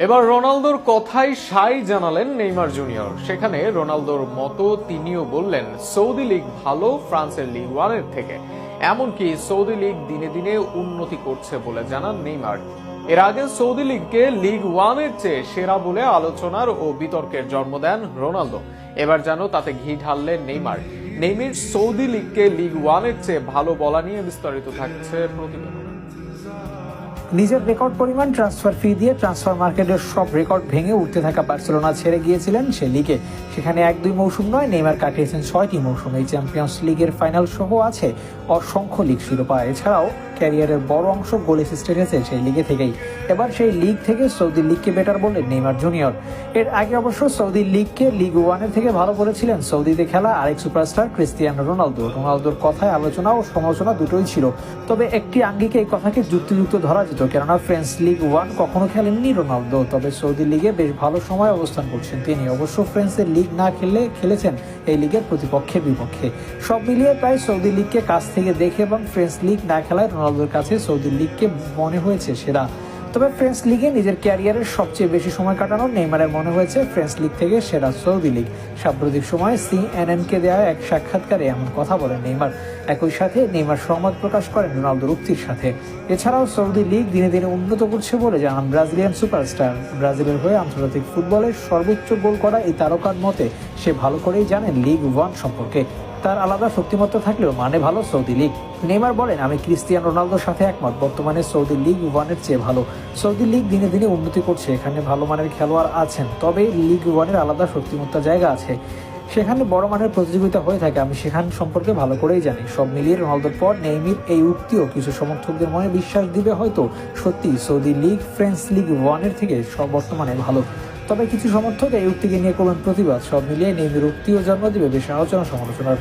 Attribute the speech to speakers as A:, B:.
A: এবার রোনালদোর কথাই সাই জানালেন নেইমার জুনিয়র। সেখানে রোনালদোর মতো তিনিও বললেন সৌদি লীগ ভালো ফ্রান্সের লিগ ওয়ানের থেকে, এমনকি সৌদি লীগ দিনে দিনে উন্নতি করছে বলে জানান নেইমার। এর আগে সৌদি লীগকে লিগ ওয়ানের চেয়ে সেরা বলে আলোচনার ও বিতর্কের জন্ম দেন রোনালদো। এবার যেন তাতে ঘি ঢাললেন নেইমার। নেইমার সৌদি লীগকে লিগ ওয়ানের চেয়ে ভালো বলা নিয়ে বিস্তারিত থাকছে প্রতিবেদন।
B: নিজের রেকর্ড পরিমাণ ট্রান্সফার ফি দিয়ে ট্রান্সফার মার্কেটের সব রেকর্ড ভেঙে উঠতে থাকা বার্সেলোনা ছেড়ে গিয়েছিলেন সে লিগে। সেখানে 1-2 মৌসুম নয়, নেইমার কাটিয়েছেন 6টি মৌসুম। এই চ্যাম্পিয়ন্স লিগের ফাইনাল সহ আছে অসংখ্য লিগ শিরোপা। এছাড়াও ক্যারিয়ারের বড় অংশ গোল অ্যাসিস্টে গেছে সেই লিগে থেকেই। এবার সেই লিগ থেকে সৌদি লিগকে বেটার বললেন নেইমার জুনিয়র। এর আগে অবশ্য সৌদি লিগকে লিগ ওয়ানের থেকে ভালো বলেছিলেন সৌদিতে খেলা আরেক সুপারস্টার ক্রিস্টিয়ানো রোনালদো। রোনালদোর কথায় আলোচনা ও সমালোচনা দুটোই ছিল, তবে একটি আঙ্গিকে এই কথাকে যুক্তিযুক্ত ধরা যেত, কেননা ফ্রেঞ্চ লিগ ওয়ান কখনো খেলেননি রোনালদো, তবে সৌদি লিগে বেশ ভালো সময় অবস্থান করছেন তিনি। অবশ্য ফ্রেন্সের লিগ না খেললে খেলেছেন এই লিগের প্রতিপক্ষের বিপক্ষে। সব মিলিয়ে প্রায় সৌদি লিগকে কাছ থেকে দেখে এবং ফ্রেঞ্চ লিগ না খেলায় রোনালদোর কাছে সৌদি লিগকে মনে হয়েছে সেরা। তবে ফ্রেঞ্চ লিগে নিজের ক্যারিয়ারের সবচেয়ে বেশি সময় কাটানো নেইমারের মনে হয়েছে ফ্রেঞ্চ লিগ থেকে সেরা সৌদি লিগ। সাম্প্রতিক সময়ে CNN-কে দেওয়া এক সাক্ষাৎকারে এমন কথা বলেন নেইমার। একই সাথে নেইমার সহমত প্রকাশ করেন রোনালদোর উক্তির সাথে। এছাড়াও সৌদি লিগ দিনে দিনে উন্নত করছে বলে জানান ব্রাজিলিয়ান সুপারস্টার। ব্রাজিলের হয়ে আন্তর্জাতিক ফুটবলের সর্বোচ্চ গোল করা এই তারকার মতে সে ভালো করেই জানেন লিগ ওয়ান সম্পর্কে। তার আলাদা শক্তিমত্তা থাকলেও মানে ভালো সৌদি লিগ। নেইমার বলেন, আমি ক্রিস্টিয়ানো রোনালদোর সাথে একমত। বর্তমানে সৌদি লিগ ওয়ানের চেয়ে ভালো। সৌদি লিগ দিনে দিনে উন্নতি করছে, এখানে ভালো মানের খেলোয়াড় আছেন, তবে লিগ ওয়ানের আলাদা শক্তিমত্তা জায়গা আছে, সেখানে বড় মানের প্রতিযোগিতা হয়ে থাকে, আমি সেখান সম্পর্কে ভালো করেই জানি। সব মিলিয়ে রোনালদোর পর নেইমার এই উক্তিও কিছু সমর্থকদের মনে বিশ্বাস দিবে, হয়তো সত্যি সৌদি লিগ ফ্রেঞ্চ লিগ ওয়ানের থেকে সব বর্তমানে ভালো। তবে কিছু সমর্থক এই উক্তিকে নিয়ে করবেন প্রতিবাদ। সব মিলিয়ে নেইমার উক্তিও জন্ম দিবে বেশ আলোচনা সমালোচনার।